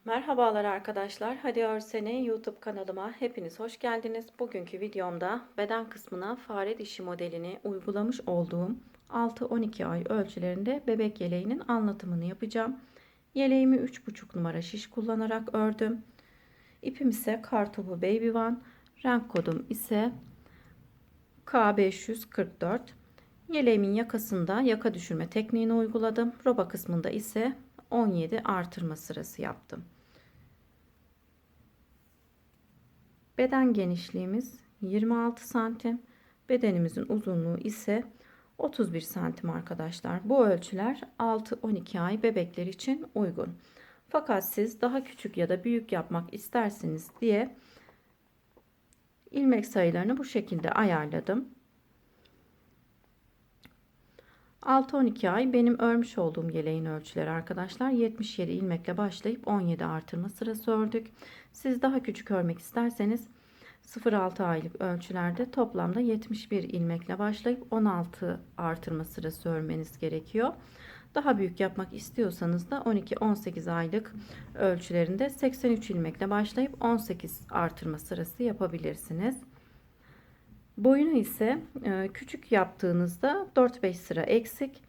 Merhabalar arkadaşlar. Hadi Örsene YouTube kanalıma hepiniz hoş geldiniz. Bugünkü videomda beden kısmına fare dişi modelini uygulamış olduğum 6-12 ay ölçülerinde bebek yeleğinin anlatımını yapacağım. Yeleğimi 3,5 numara şiş kullanarak ördüm. İpim ise Kartopu Baby One. Renk kodum ise K544. Yeleğimin yakasında yaka düşürme tekniğini uyguladım. Roba kısmında ise 17 artırma sırası yaptım. Beden genişliğimiz 26 santim. Bedenimizin uzunluğu ise 31 santim arkadaşlar. Bu ölçüler 6-12 ay bebekler için uygun. Fakat siz daha küçük ya da büyük yapmak isterseniz diye ilmek sayılarını bu şekilde ayarladım. 6-12 ay benim örmüş olduğum yeleğin ölçüleri arkadaşlar. 77 ilmekle başlayıp 17 artırma sırası ördük. Siz daha küçük örmek isterseniz 0-6 aylık ölçülerde toplamda 71 ilmekle başlayıp 16 artırma sırası örmeniz gerekiyor. Daha büyük yapmak istiyorsanız da 12-18 aylık ölçülerinde 83 ilmekle başlayıp 18 artırma sırası yapabilirsiniz. Boyunu ise küçük yaptığınızda 4-5 sıra eksik,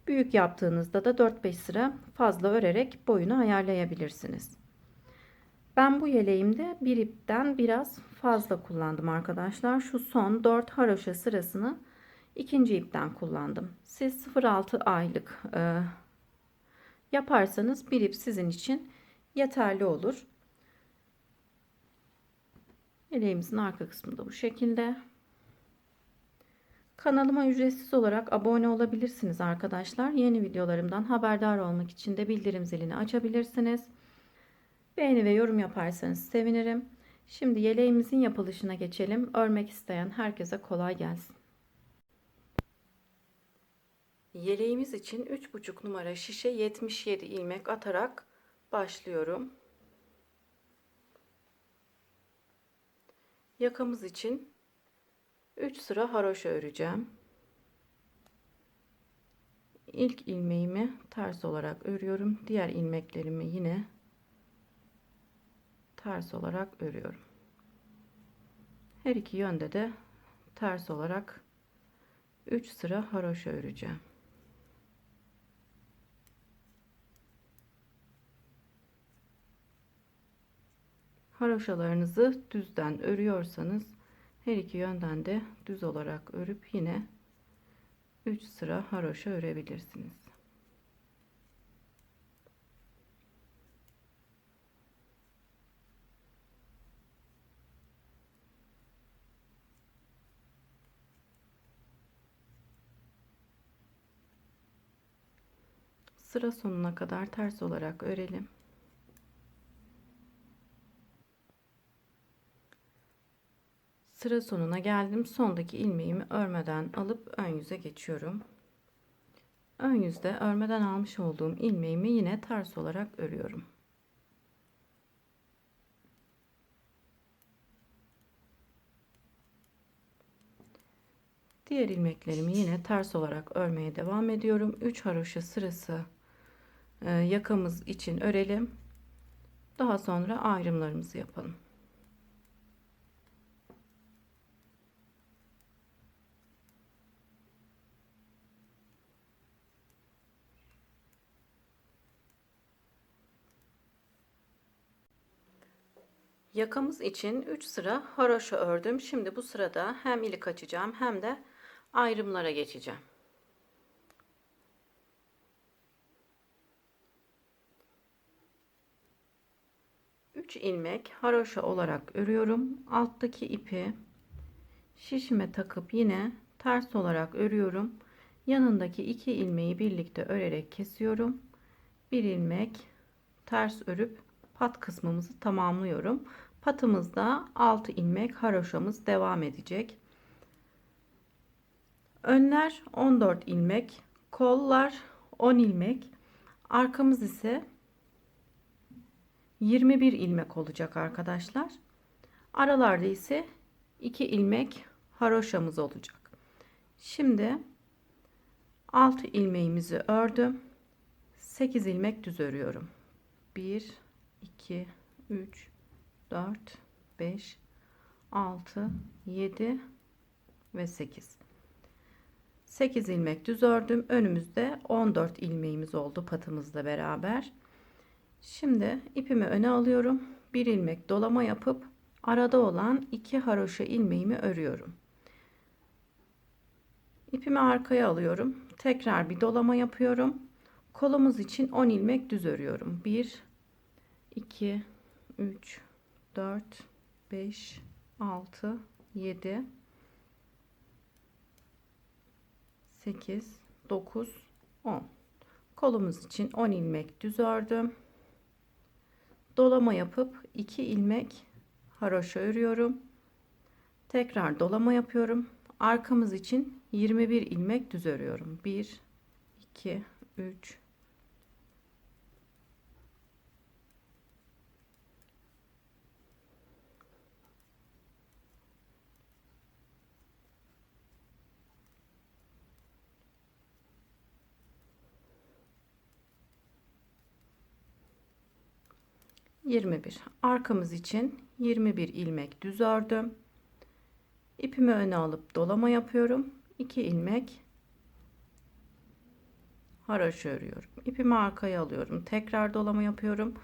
büyük yaptığınızda da 4-5 sıra fazla örerek boyunu ayarlayabilirsiniz. Ben bu yeleğimde bir ipten biraz fazla kullandım arkadaşlar. Şu son 4 haroşa sırasını ikinci ipten kullandım. Siz 0-6 aylık yaparsanız bir ip sizin için yeterli olur. Yeleğimizin arka kısmı da bu şekilde. Kanalıma ücretsiz olarak abone olabilirsiniz arkadaşlar. Yeni videolarımdan haberdar olmak için de bildirim zilini açabilirsiniz. Beğeni ve yorum yaparsanız sevinirim. Şimdi yeleğimizin yapılışına geçelim. Örmek isteyen herkese kolay gelsin. Yeleğimiz için 3,5 numara şişe 77 ilmek atarak başlıyorum. Yakamız için 3 sıra haroşa öreceğim. İlk ilmeğimi ters olarak örüyorum. Diğer ilmeklerimi yine ters olarak örüyorum. Her iki yönde de ters olarak 3 sıra haroşa öreceğim. Haroşalarınızı düzden örüyorsanız her iki yönden de düz olarak örüp yine 3 sıra haroşa örebilirsiniz. Sıra sonuna kadar ters olarak örelim. Sıra sonuna geldim. Sondaki ilmeğimi örmeden alıp ön yüze geçiyorum. Ön yüzde örmeden almış olduğum ilmeğimi yine ters olarak örüyorum. Diğer ilmeklerimi yine ters olarak örmeye devam ediyorum. 3 haroşa sırası yakamız için örelim. Daha sonra ayrımlarımızı yapalım. Yakamız için 3 sıra haroşa ördüm. Şimdi bu sırada hem ilik açacağım hem de ayrımlara geçeceğim. 3 ilmek haroşa olarak örüyorum. Alttaki ipi şişime takıp yine ters olarak örüyorum. Yanındaki 2 ilmeği birlikte örerek kesiyorum. 1 ilmek ters örüp pat kısmımızı tamamlıyorum. Patımızda 6 ilmek haroşamız devam edecek. Önler 14 ilmek, kollar 10 ilmek, arkamız ise 21 ilmek olacak arkadaşlar. Aralarda ise 2 ilmek haroşamız olacak. Şimdi 6 ilmeğimizi ördüm. 8 ilmek düz örüyorum. 1 2, 3, 4, 5, 6, 7 ve 8. 8 ilmek düz ördüm. Önümüzde 14 ilmeğimiz oldu patımızla beraber. Şimdi ipimi öne alıyorum. Bir ilmek dolama yapıp arada olan 2 haroşa ilmeğimi örüyorum. İpimi arkaya alıyorum. Tekrar bir dolama yapıyorum. Kolumuz için 10 ilmek düz örüyorum. 1, 2, 3, 4, 5, 6, 7, 8, 9, 10. Kolumuz için 10 ilmek düz ördüm. Dolama yapıp 2 ilmek haroşa örüyorum. Tekrar dolama yapıyorum. Arkamız için 21 ilmek düz örüyorum. 1, 2, 3, 21. Arkamız için 21 ilmek düz ördüm. İpimi öne alıp dolama yapıyorum. 2 ilmek haroşa örüyorum. İpimi arkaya alıyorum. Tekrar dolama yapıyorum.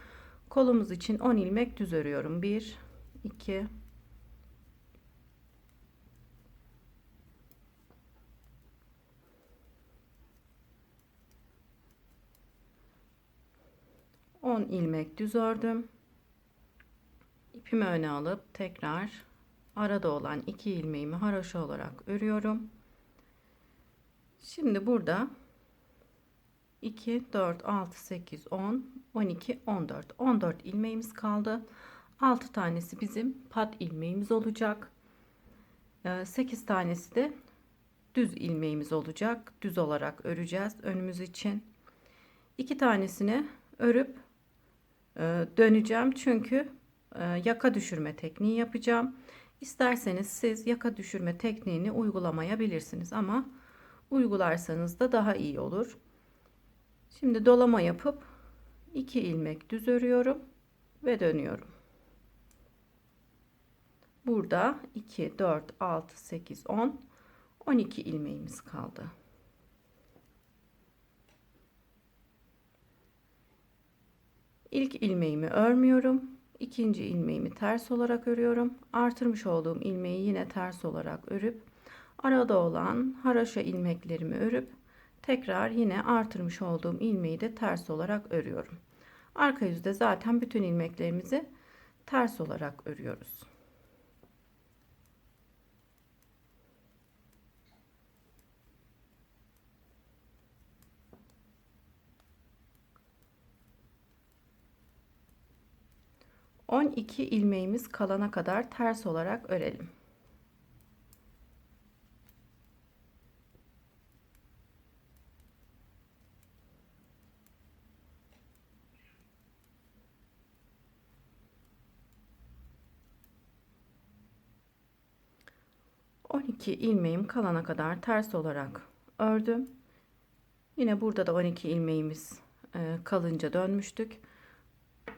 Kolumuz için 10 ilmek düz örüyorum. 1, 2, 10 ilmek düz ördüm. İpimi öne alıp tekrar arada olan 2 ilmeğimi haroşa olarak örüyorum. Şimdi burada 2, 4, 6, 8, 10, 12, 14. 14 ilmeğimiz kaldı. 6 tanesi bizim pat ilmeğimiz olacak. 8 tanesi de düz ilmeğimiz olacak. Düz olarak öreceğiz önümüz için. 2 tanesini örüp döneceğim. Çünkü yaka düşürme tekniği yapacağım. İsterseniz siz yaka düşürme tekniğini uygulamayabilirsiniz ama uygularsanız da daha iyi olur. Şimdi dolama yapıp 2 ilmek düz örüyorum ve dönüyorum. Burada 2, 4, 6, 8, 10, 12 ilmeğimiz kaldı. İlk ilmeğimi örmüyorum. İkinci ilmeğimi ters olarak örüyorum. Artırmış olduğum ilmeği yine ters olarak örüp arada olan haroşa ilmeklerimi örüp tekrar yine artırmış olduğum ilmeği de ters olarak örüyorum. Arka yüzde zaten bütün ilmeklerimizi ters olarak örüyoruz. On iki ilmeğimiz kalana kadar ters olarak örelim. 12 ilmeğim kalana kadar ters olarak ördüm. Yine burada da 12 ilmeğimiz kalınca dönmüştük.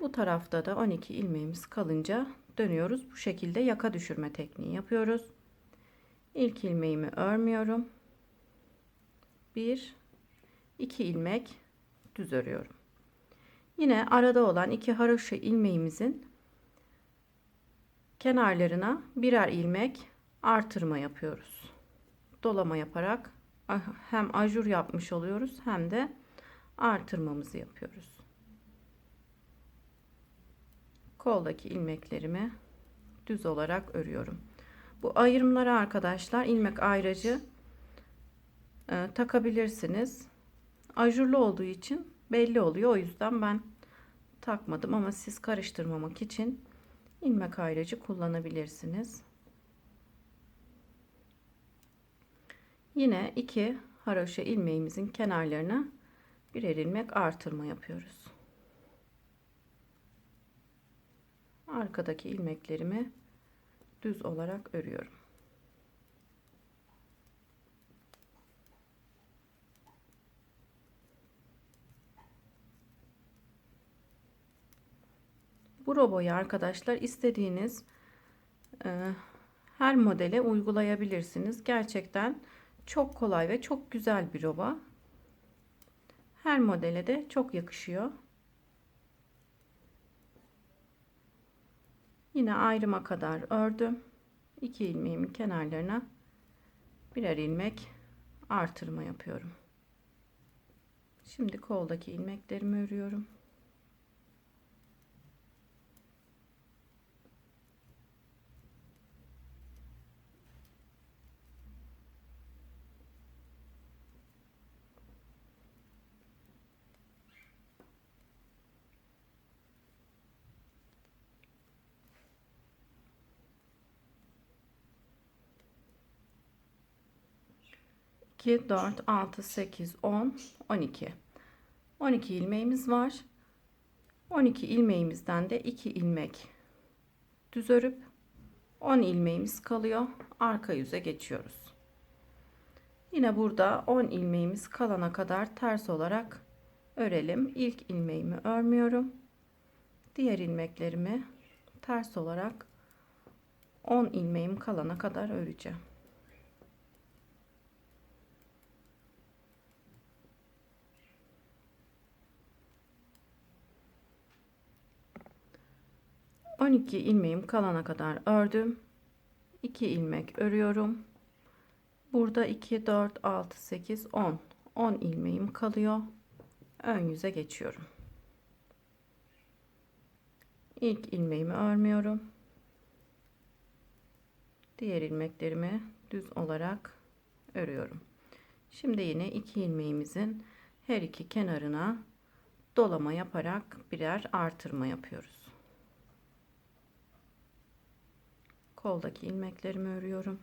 Bu tarafta da 12 ilmeğimiz kalınca dönüyoruz. Bu şekilde yaka düşürme tekniği yapıyoruz. İlk ilmeğimi örmüyorum. 1, 2 ilmek düz örüyorum. Yine arada olan 2 haroşa ilmeğimizin kenarlarına birer ilmek artırma yapıyoruz. Dolama yaparak hem ajur yapmış oluyoruz hem de artırmamızı yapıyoruz. Koldaki ilmeklerimi düz olarak örüyorum. Bu ayrımlara arkadaşlar ilmek ayracı takabilirsiniz. Ajurlu olduğu için belli oluyor. O yüzden ben takmadım ama siz karıştırmamak için ilmek ayracı kullanabilirsiniz. Yine 2 haroşa ilmeğimizin kenarlarına birer ilmek artırma yapıyoruz. Arkadaki ilmeklerimi düz olarak örüyorum. Bu roboyu arkadaşlar istediğiniz her modele uygulayabilirsiniz. Gerçekten çok kolay ve çok güzel bir robo. Her modele de çok yakışıyor. Yine ayrıma kadar ördüm. 2 ilmeğimin kenarlarına birer ilmek artırma yapıyorum. Şimdi koldaki ilmeklerimi örüyorum. İki, 4, 6, 8, 10, 12. 12 ilmeğimiz var. 12 ilmeğimizden de 2 ilmek düz örüp 10 ilmeğimiz kalıyor. Arka yüze geçiyoruz. Yine burada 10 ilmeğimiz kalana kadar ters olarak örelim. İlk ilmeğimi örmüyorum. Diğer ilmeklerimi ters olarak 10 ilmeğim kalana kadar öreceğim. On iki ilmeğim kalana kadar ördüm. 2 ilmek örüyorum. Burada 2, 4, 6, 8, 10. 10 ilmeğim kalıyor. Ön yüze geçiyorum. İlk ilmeğimi örmüyorum. Diğer ilmeklerimi düz olarak örüyorum. Şimdi yine 2 ilmeğimizin her iki kenarına dolama yaparak birer artırma yapıyoruz. Koldaki ilmeklerimi örüyorum.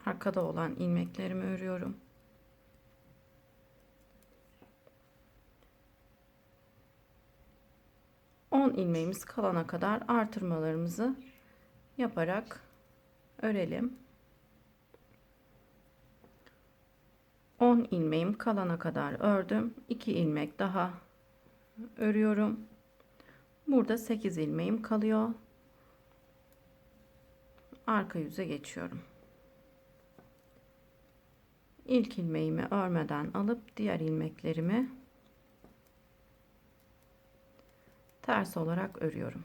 Arkada olan ilmeklerimi örüyorum. On ilmeğimiz kalana kadar artırmalarımızı yaparak örelim. 10 ilmeğim kalana kadar ördüm. 2 ilmek daha örüyorum. Burada 8 ilmeğim kalıyor. Arka yüze geçiyorum. İlk ilmeğimi örmeden alıp diğer ilmeklerimi ters olarak örüyorum.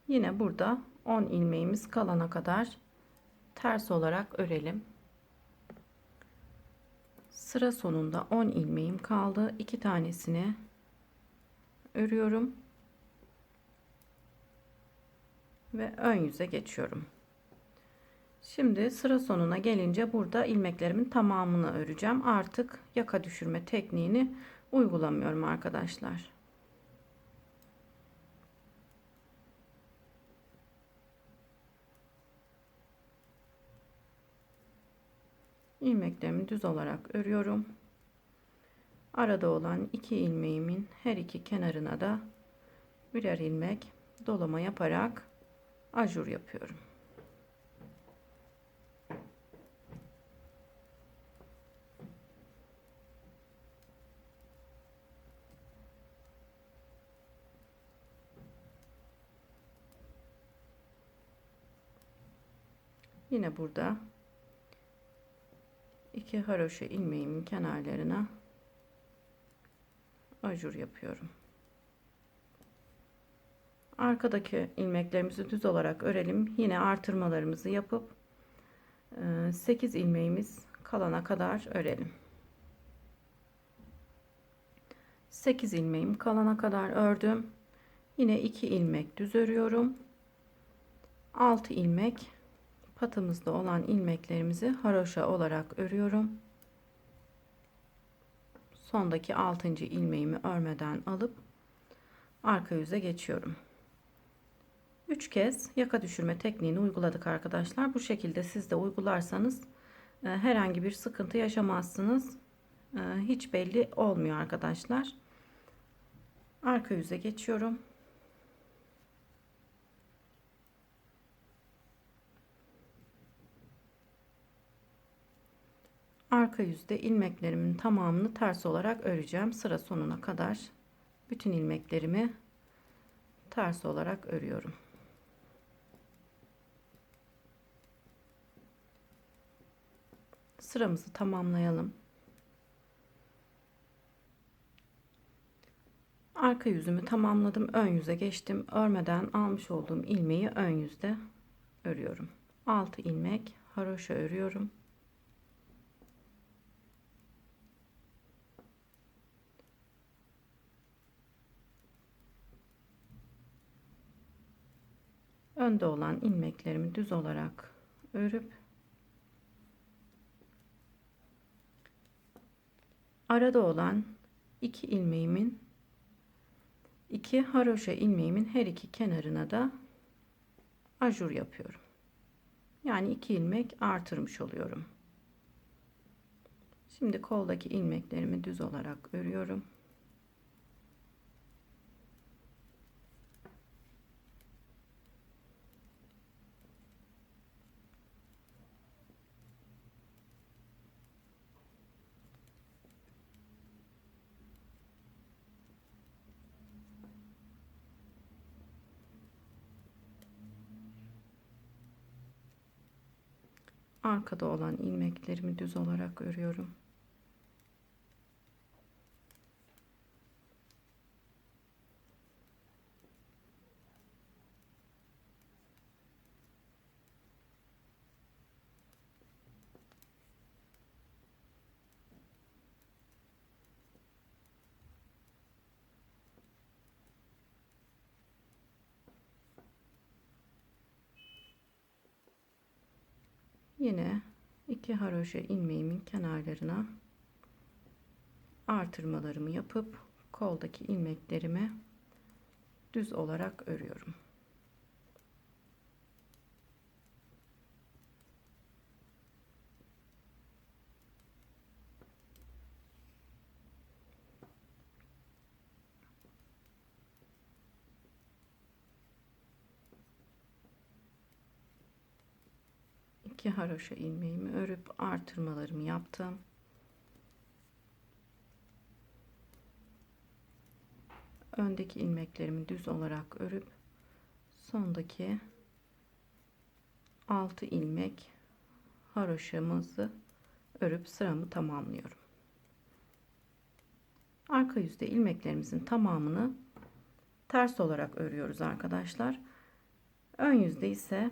Yine burada 10 ilmeğimiz kalana kadar ters olarak örelim. Sıra sonunda 10 ilmeğim kaldı. 2 tanesini örüyorum ve ön yüze geçiyorum. Şimdi sıra sonuna gelince burada ilmeklerimin tamamını öreceğim. Artık yaka düşürme tekniğini uygulamıyorum arkadaşlar. İlmeklerimi düz olarak örüyorum. Arada olan 2 ilmeğimin her iki kenarına da birer ilmek dolama yaparak ajur yapıyorum. Yine burada 2 haroşa ilmeğimin kenarlarına ajur yapıyorum. Arkadaki ilmeklerimizi düz olarak örelim. Yine artırmalarımızı yapıp 8 ilmeğimiz kalana kadar örelim. 8 ilmeğim kalana kadar ördüm. Yine 2 ilmek düz örüyorum. 6 ilmek patımızda olan ilmeklerimizi haroşa olarak örüyorum. Sondaki 6. ilmeğimi örmeden alıp arka yüze geçiyorum. 3 kez yaka düşürme tekniğini uyguladık arkadaşlar. Bu şekilde siz de uygularsanız herhangi bir sıkıntı yaşamazsınız. Hiç belli olmuyor arkadaşlar. Arka yüze geçiyorum. Arka yüzde ilmeklerimin tamamını ters olarak öreceğim. Sıra sonuna kadar bütün ilmeklerimi ters olarak örüyorum. Sıramızı tamamlayalım. Arka yüzümü tamamladım. Ön yüze geçtim. Örmeden almış olduğum ilmeği ön yüzde örüyorum. 6 ilmek haroşa örüyorum. Önde olan ilmeklerimi düz olarak örüp arada olan 2 ilmeğimin 2 haroşa ilmeğimin her iki kenarına da ajur yapıyorum. Yani 2 ilmek artırmış oluyorum. Şimdi koldaki ilmeklerimi düz olarak örüyorum. Arkada olan ilmeklerimi düz olarak örüyorum. Yine 2 haroşa ilmeğimin kenarlarına artırmalarımı yapıp koldaki ilmeklerimi düz olarak örüyorum. İki haroşa ilmeğimi örüp artırmalarımı yaptım. Öndeki ilmeklerimi düz olarak örüp sondaki 6 ilmek haroşamızı örüp sıramı tamamlıyorum. Arka yüzde ilmeklerimizin tamamını ters olarak örüyoruz arkadaşlar. Ön yüzde ise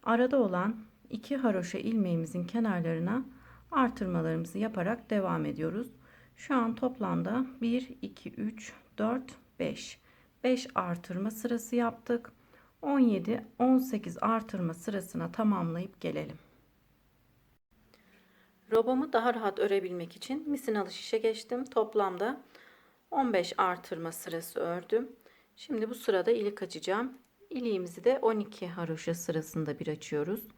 arada olan 2 haroşa ilmeğimizin kenarlarına artırmalarımızı yaparak devam ediyoruz. Şu an toplamda 1 2 3 4 5 artırma sırası yaptık. 17 18 artırma sırasına tamamlayıp gelelim. Robomu daha rahat örebilmek için misinalı şişe geçtim. Toplamda 15 artırma sırası ördüm. Şimdi bu sırada ilik açacağım. İliğimizi de 12 haroşa sırasında bir açıyoruz.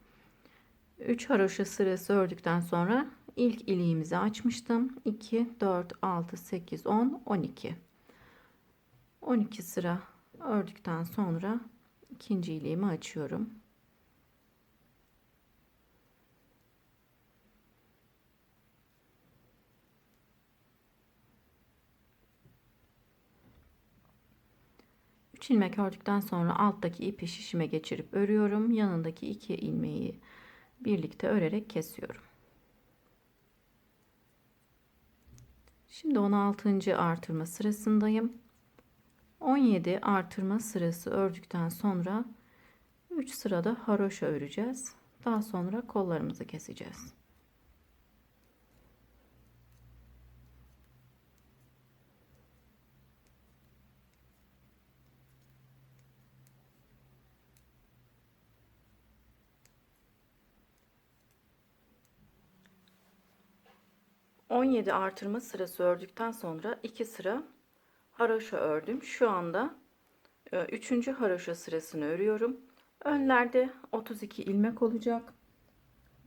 3 haroşa sırası ördükten sonra ilk iliğimizi açmıştım. 2 4 6 8 10 12. 12 sıra ördükten sonra ikinci iliğimi açıyorum. Üç ilmek ördükten sonra alttaki ipi şişime geçirip örüyorum. Yanındaki 2 ilmeği birlikte örerek kesiyorum. Şimdi 16. artırma sırasındayım. 17 artırma sırası ördükten sonra 3 sırada haroşa öreceğiz. Daha sonra kollarımızı keseceğiz. 17 artırma sırası ördükten sonra 2 sıra haroşa ördüm. Şu anda 3. haroşa sırasını örüyorum. Önlerde 32 ilmek olacak.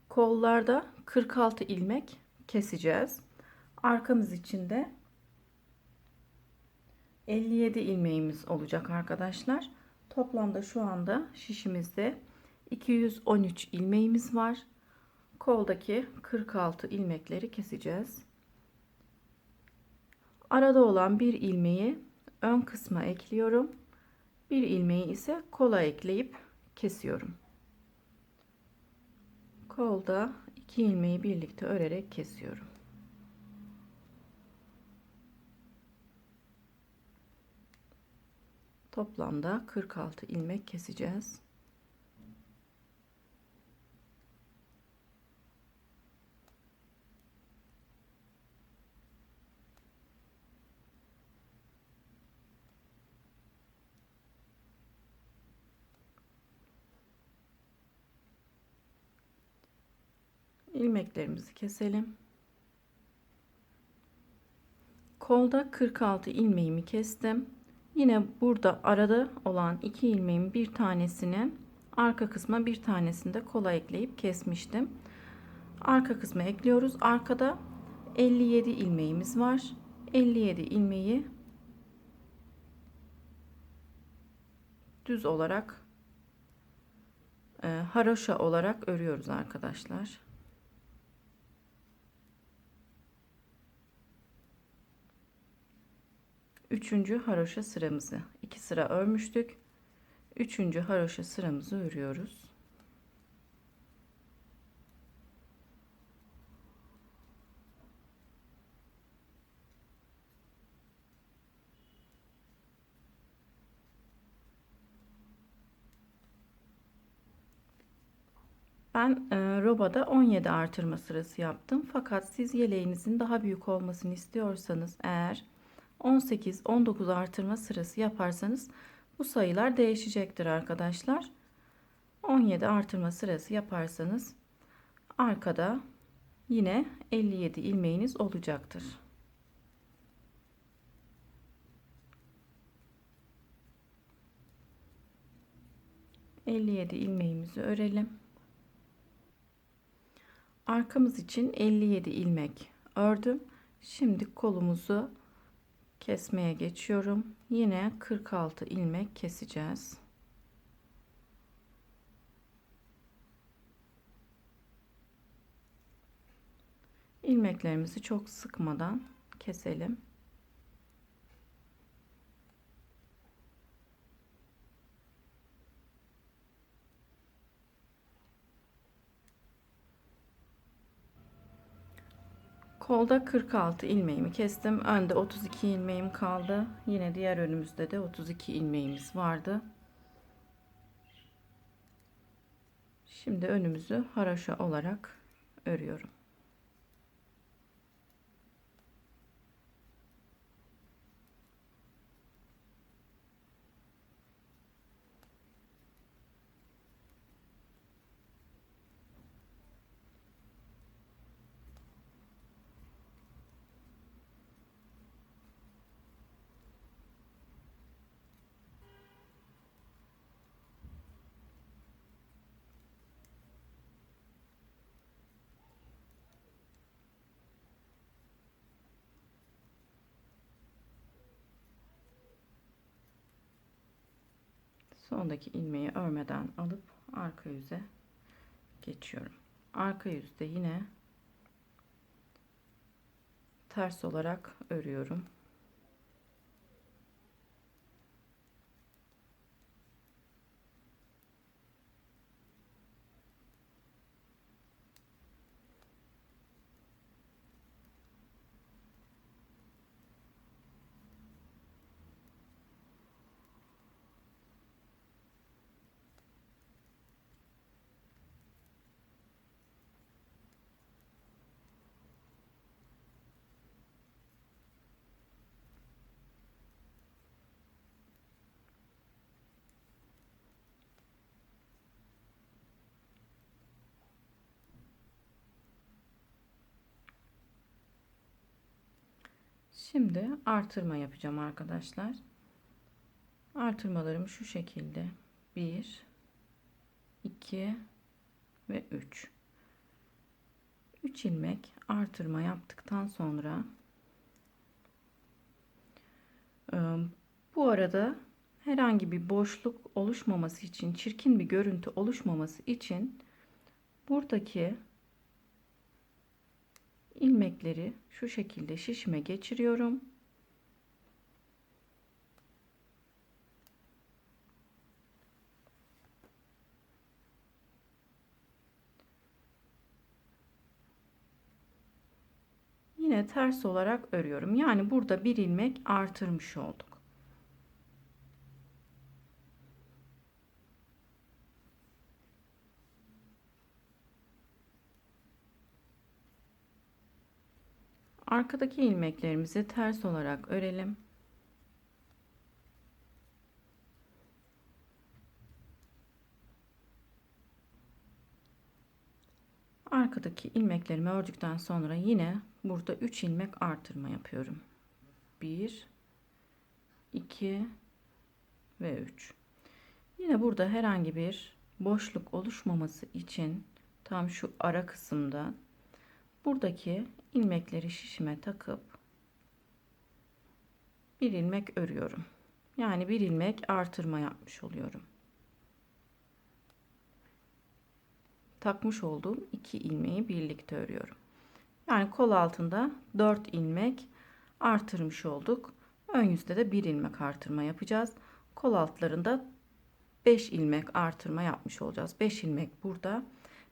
Kollarda 46 ilmek keseceğiz. Arkamız için de 57 ilmeğimiz olacak arkadaşlar. Toplamda şu anda şişimizde 213 ilmeğimiz var. Koldaki 46 ilmekleri keseceğiz. Arada olan bir ilmeği ön kısma ekliyorum. Bir ilmeği ise kola ekleyip kesiyorum. Kolda 2 ilmeği birlikte örerek kesiyorum. Toplamda 46 ilmek keseceğiz. İlmeklerimizi keselim. Kolda 46 ilmeğimi kestim. Yine burada arada olan 2 ilmeğin bir tanesini arka kısma, bir tanesini de kola ekleyip kesmiştim. Arka kısma ekliyoruz. Arkada 57 ilmeğimiz var. 57 ilmeği düz olarak haroşa olarak örüyoruz arkadaşlar. Üçüncü haroşa sıramızı 2 sıra örmüştük. Üçüncü haroşa sıramızı örüyoruz. Ben robada 17 artırma sırası yaptım. Fakat siz yeleğinizin daha büyük olmasını istiyorsanız eğer 18-19 artırma sırası yaparsanız bu sayılar değişecektir arkadaşlar. 17 artırma sırası yaparsanız arkada yine 57 ilmeğiniz olacaktır. 57 ilmeğimizi örelim. Arkamız için 57 ilmek ördüm. Şimdi kolumuzu kesmeye geçiyorum. Yine 46 ilmek keseceğiz. İlmeklerimizi çok sıkmadan keselim. Kolda 46 ilmeğimi kestim. Önde 32 ilmeğim kaldı. Yine diğer önümüzde de 32 ilmeğimiz vardı. Şimdi önümüzü haroşa olarak örüyorum. Sondaki ilmeği örmeden alıp arka yüze geçiyorum. Arka yüzde yine ters olarak örüyorum. Şimdi artırma yapacağım arkadaşlar. Artırmalarım şu şekilde: 1, 2 ve 3. 3 ilmek artırma yaptıktan sonra bu arada herhangi bir boşluk oluşmaması için, çirkin bir görüntü oluşmaması için buradaki ilmekleri şu şekilde şişime geçiriyorum. Yine ters olarak örüyorum. Yani burada bir ilmek artırmış olduk. Arkadaki ilmeklerimizi ters olarak örelim. Arkadaki ilmeklerimi ördükten sonra yine burada 3 ilmek artırma yapıyorum. 1, 2 ve 3. Yine burada herhangi bir boşluk oluşmaması için tam şu ara kısımda buradaki ilmekleri şişime takıp bir ilmek örüyorum. Yani bir ilmek artırma yapmış oluyorum. Takmış olduğum 2 ilmeği birlikte örüyorum. Yani kol altında 4 ilmek artırmış olduk. Ön yüzde de 1 ilmek artırma yapacağız. Kol altlarında 5 ilmek artırma yapmış olacağız. 5 ilmek burada,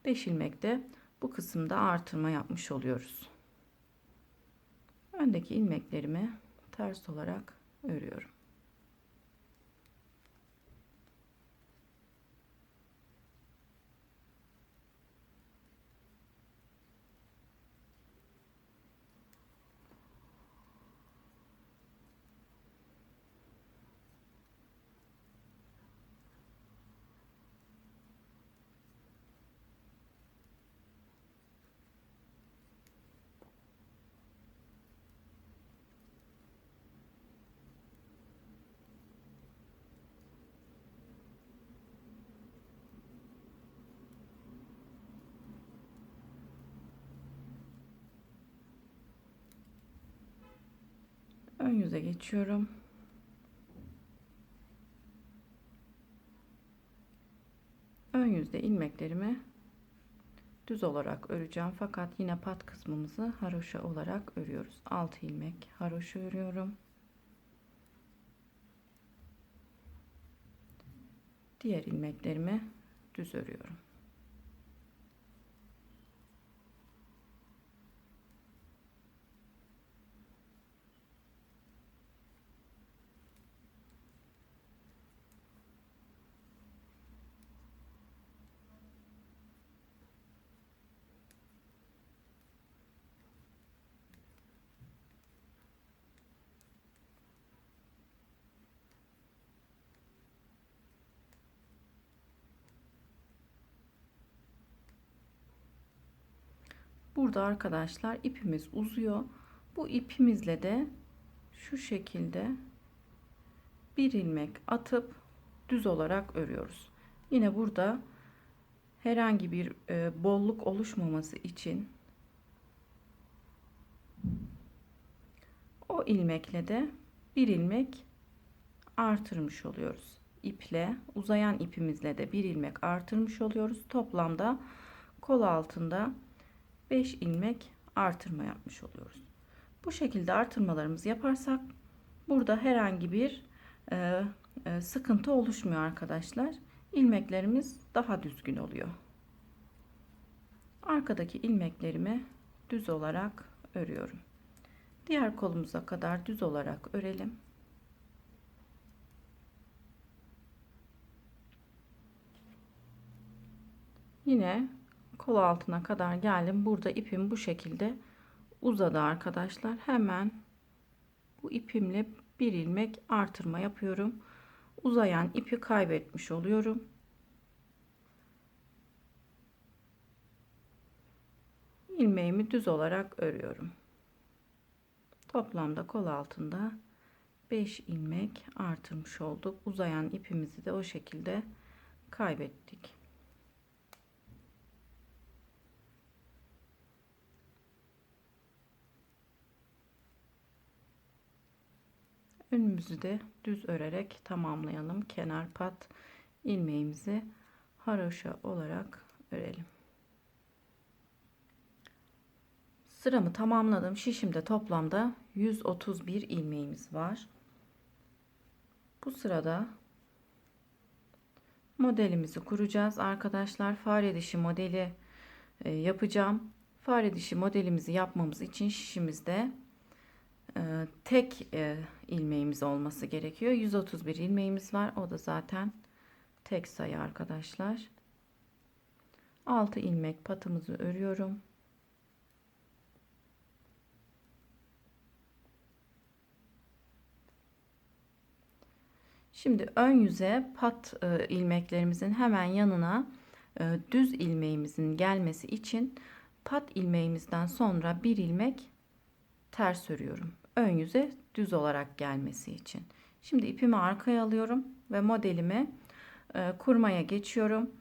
5 ilmek de bu kısımda artırma yapmış oluyoruz. Öndeki ilmeklerimi ters olarak örüyorum. Ön yüze geçiyorum. Ön yüzde ilmeklerimi düz olarak öreceğim, fakat yine pat kısmımızı haroşa olarak örüyoruz. 6 ilmek haroşa örüyorum. Diğer ilmeklerimi düz örüyorum. Burada arkadaşlar ipimiz uzuyor. Bu ipimizle de şu şekilde bir ilmek atıp düz olarak örüyoruz. Yine burada herhangi bir bolluk oluşmaması için o ilmekle de bir ilmek artırmış oluyoruz. İple, uzayan ipimizle de bir ilmek artırmış oluyoruz. Toplamda kol altında 5 ilmek artırma yapmış oluyoruz. Bu şekilde artırmalarımızı yaparsak burada herhangi bir sıkıntı oluşmuyor arkadaşlar. İlmeklerimiz daha düzgün oluyor. Arkadaki ilmeklerimi düz olarak örüyorum. Diğer kolumuza kadar düz olarak örelim. Yine kol altına kadar geldim. Burada ipim bu şekilde uzadı arkadaşlar. Hemen bu ipimle bir ilmek artırma yapıyorum. Uzayan ipi kaybetmiş oluyorum. İlmeğimi düz olarak örüyorum. Toplamda kol altında 5 ilmek artırmış olduk. Uzayan ipimizi de o şekilde kaybettik. Önümüzü de düz örerek tamamlayalım. Kenar pat ilmeğimizi haroşa olarak örelim. Sıramı tamamladım. Şişimde toplamda 131 ilmeğimiz var. Bu sırada modelimizi kuracağız arkadaşlar. Fare dişi modeli yapacağım. Fare dişi modelimizi yapmamız için şişimizde tek ilmeğimiz olması gerekiyor. 131 ilmeğimiz var. O da zaten tek sayı arkadaşlar. 6 ilmek patımızı örüyorum. Şimdi ön yüze pat ilmeklerimizin hemen yanına düz ilmeğimizin gelmesi için pat ilmeğimizden sonra bir ilmek ters örüyorum. Ön yüze düz olarak gelmesi için. Şimdi ipimi arkaya alıyorum ve modelimi kurmaya geçiyorum.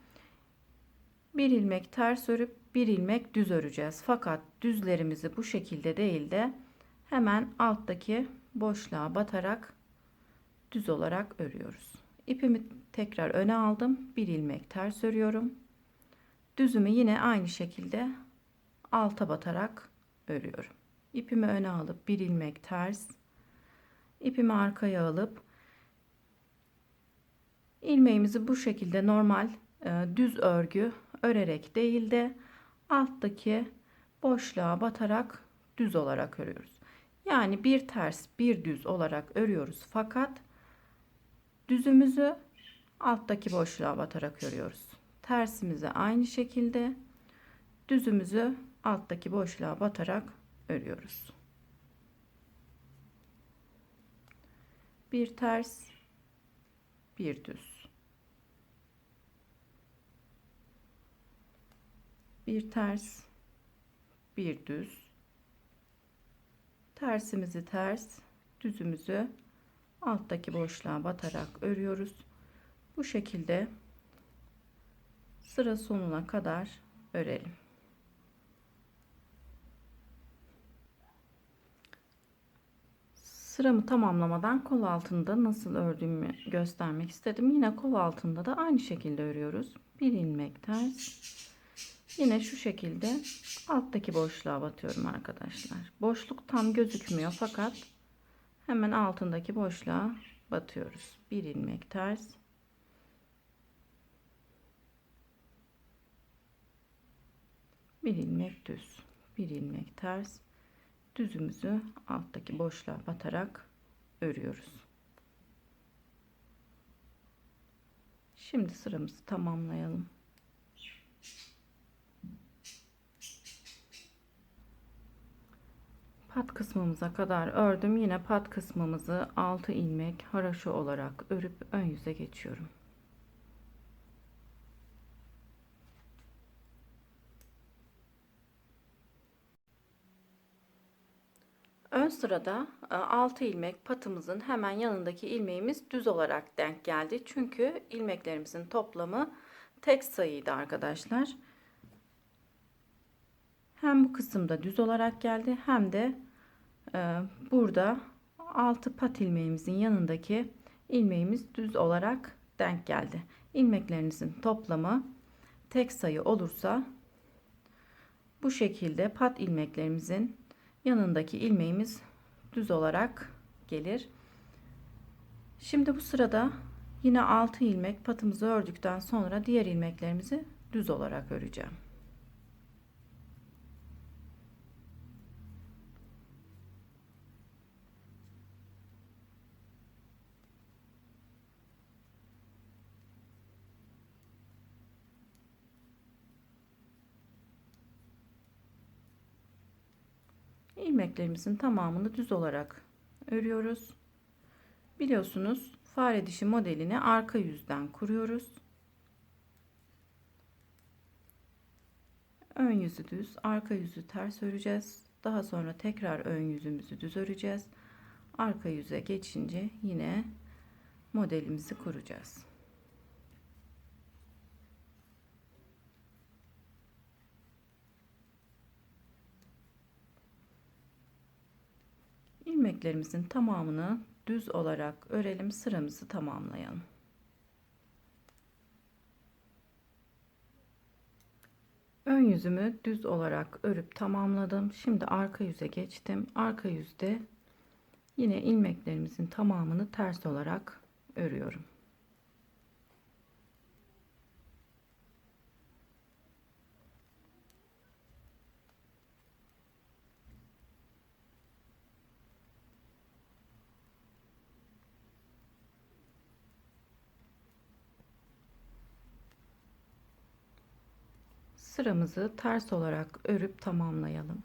Bir ilmek ters örüp bir ilmek düz öreceğiz. Fakat düzlerimizi bu şekilde değil de hemen alttaki boşluğa batarak düz olarak örüyoruz. İpimi tekrar öne aldım. Bir ilmek ters örüyorum. Düzümü yine aynı şekilde alta batarak örüyorum. İpimi öne alıp bir ilmek ters, ipimi arkaya alıp ilmeğimizi bu şekilde normal düz örgü örerek değil de alttaki boşluğa batarak düz olarak örüyoruz. Yani bir ters bir düz olarak örüyoruz fakat düzümüzü alttaki boşluğa batarak örüyoruz. Tersimizi aynı şekilde düzümüzü alttaki boşluğa batarak örüyoruz. Bir ters, bir düz. Bir ters, bir düz. Tersimizi ters, düzümüzü alttaki boşluğa batarak örüyoruz. Bu şekilde sıra sonuna kadar örelim. Sıramı tamamlamadan kol altında nasıl ördüğümü göstermek istedim. Yine kol altında da aynı şekilde örüyoruz. Bir ilmek ters. Yine şu şekilde alttaki boşluğa batıyorum arkadaşlar. Boşluk tam gözükmüyor fakat hemen altındaki boşluğa batıyoruz. Bir ilmek ters. Bir ilmek düz. Bir ilmek ters. Düzümüzü alttaki boşluğa batarak örüyoruz. Şimdi sıramızı tamamlayalım. Pat kısmımıza kadar ördüm. Yine pat kısmımızı 6 ilmek haroşa olarak örüp ön yüze geçiyorum. Ön sırada 6 ilmek patımızın hemen yanındaki ilmeğimiz düz olarak denk geldi. Çünkü ilmeklerimizin toplamı tek sayıydı arkadaşlar. Hem bu kısımda düz olarak geldi hem de burada 6 pat ilmeğimizin yanındaki ilmeğimiz düz olarak denk geldi. İlmeklerinizin toplamı tek sayı olursa bu şekilde pat ilmeklerimizin yanındaki ilmeğimiz düz olarak gelir. Şimdi bu sırada yine 6 ilmek patımızı ördükten sonra diğer ilmeklerimizi düz olarak öreceğim. İlmeklerimizin tamamını düz olarak örüyoruz. Biliyorsunuz fare dişi modelini arka yüzden kuruyoruz. Ön yüzü düz, arka yüzü ters öreceğiz. Daha sonra tekrar ön yüzümüzü düz öreceğiz. Arka yüze geçince yine modelimizi kuracağız. İlmeklerimizin tamamını düz olarak örelim, sıramızı tamamlayalım. Ön yüzümü düz olarak örüp tamamladım. Şimdi arka yüze geçtim. Arka yüzde yine ilmeklerimizin tamamını ters olarak örüyorum. Sıramızı ters olarak örüp tamamlayalım.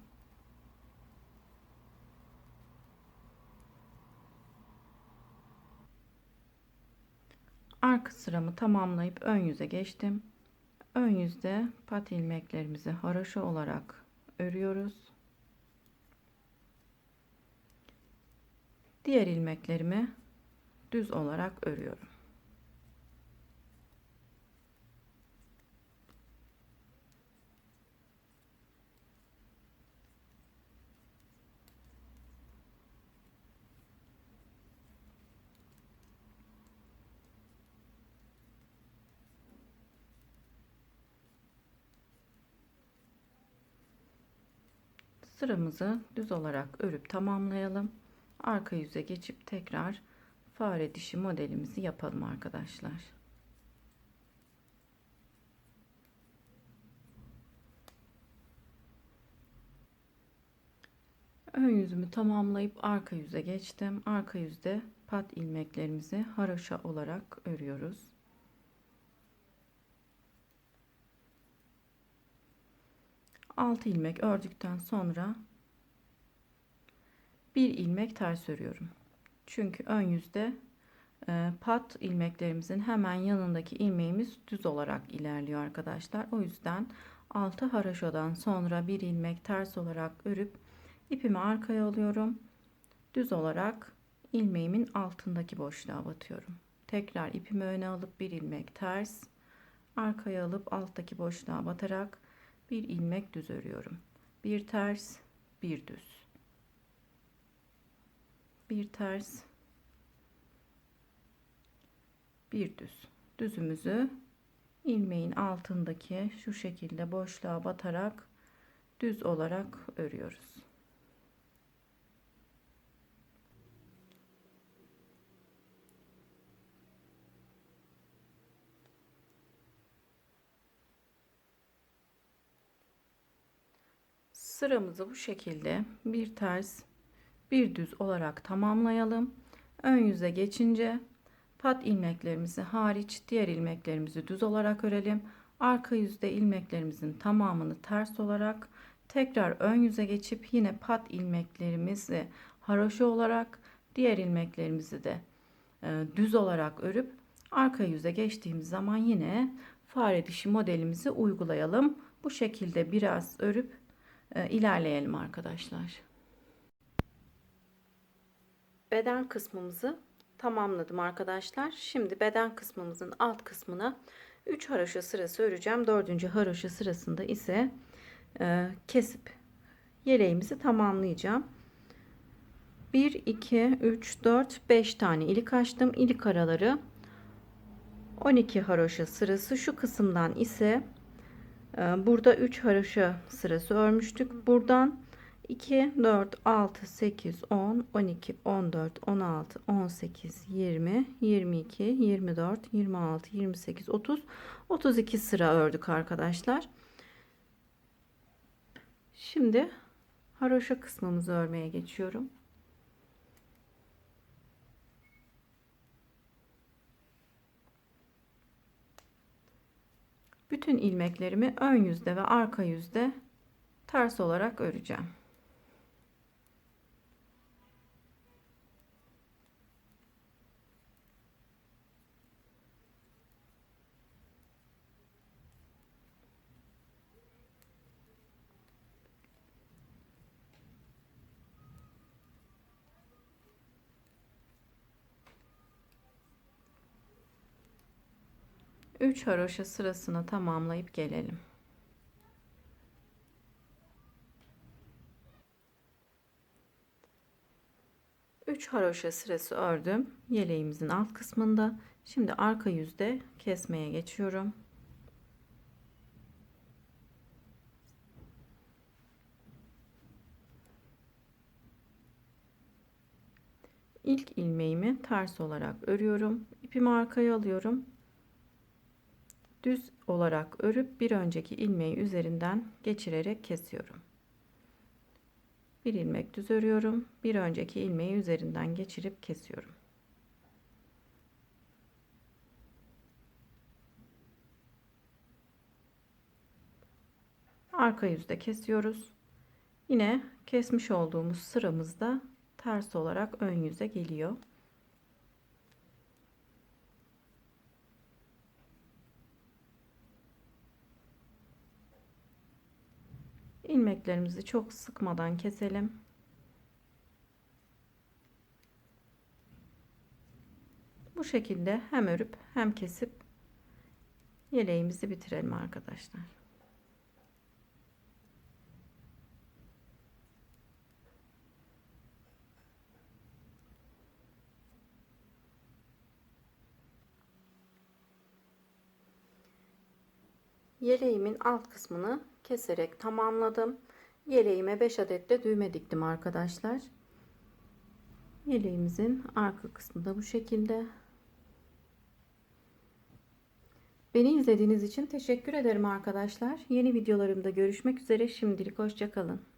Arka sıramı tamamlayıp ön yüze geçtim. Ön yüzde pat ilmeklerimizi haroşa olarak örüyoruz. Diğer ilmeklerimi düz olarak örüyorum. Sıramızı düz olarak örüp tamamlayalım. Arka yüze geçip tekrar fare dişi modelimizi yapalım arkadaşlar. Ön yüzümü tamamlayıp arka yüze geçtim. Arka yüzde pat ilmeklerimizi haroşa olarak örüyoruz. Altı ilmek ördükten sonra bir ilmek ters örüyorum. Çünkü ön yüzde pat ilmeklerimizin hemen yanındaki ilmeğimiz düz olarak ilerliyor arkadaşlar. O yüzden 6 haroşadan sonra bir ilmek ters olarak örüp ipimi arkaya alıyorum. Düz olarak ilmeğimin altındaki boşluğa batıyorum. Tekrar ipimi öne alıp bir ilmek ters, arkaya alıp alttaki boşluğa batarak bir ilmek düz örüyorum. Bir ters, bir düz. Bir ters, bir düz. Düzümüzü ilmeğin altındaki şu şekilde boşluğa batarak düz olarak örüyoruz. Sıramızı bu şekilde bir ters bir düz olarak tamamlayalım. Ön yüze geçince pat ilmeklerimizi hariç diğer ilmeklerimizi düz olarak örelim. Arka yüzde ilmeklerimizin tamamını ters olarak tekrar ön yüze geçip yine pat ilmeklerimizi haroşa olarak diğer ilmeklerimizi de düz olarak örüp arka yüze geçtiğimiz zaman yine fare dişi modelimizi uygulayalım. Bu şekilde biraz örüp ilerleyelim arkadaşlar. Beden kısmımızı tamamladım arkadaşlar. Şimdi beden kısmımızın alt kısmına 3 haroşa sırası öreceğim. 4. haroşa sırasında ise kesip yeleğimizi tamamlayacağım. 1 2 3 4 5 tane ilik açtım. İlik araları 12 haroşa sırası. Şu kısımdan ise burada 3 haroşa sırası örmüştük. Buradan 2, 4, 6, 8, 10, 12, 14, 16, 18, 20, 22, 24, 26, 28, 30, 32 sıra ördük arkadaşlar. Şimdi haroşa kısmımızı örmeye geçiyorum. Bütün ilmeklerimi ön yüzde ve arka yüzde ters olarak öreceğim. 3 haroşa sırasını tamamlayıp gelelim. Üç haroşa sırası ördüm yeleğimizin alt kısmında. Şimdi arka yüzde kesmeye geçiyorum. İlk ilmeğimi ters olarak örüyorum. İpimi arkaya alıyorum. Düz olarak örüp bir önceki ilmeği üzerinden geçirerek kesiyorum. Bir ilmek düz örüyorum. Bir önceki ilmeği üzerinden geçirip kesiyorum. Arka yüzde kesiyoruz. Yine kesmiş olduğumuz sıramızda ters olarak ön yüze geliyor. İlmeklerimizi çok sıkmadan keselim. Bu şekilde hem örüp hem kesip yeleğimizi bitirelim arkadaşlar. Yeleğimin alt kısmını keserek tamamladım. Yeleğime 5 adet de düğme diktim arkadaşlar. Yeleğimizin arka kısmı da bu şekilde. Beni izlediğiniz için teşekkür ederim arkadaşlar. Yeni videolarımda görüşmek üzere. Şimdilik hoşça kalın.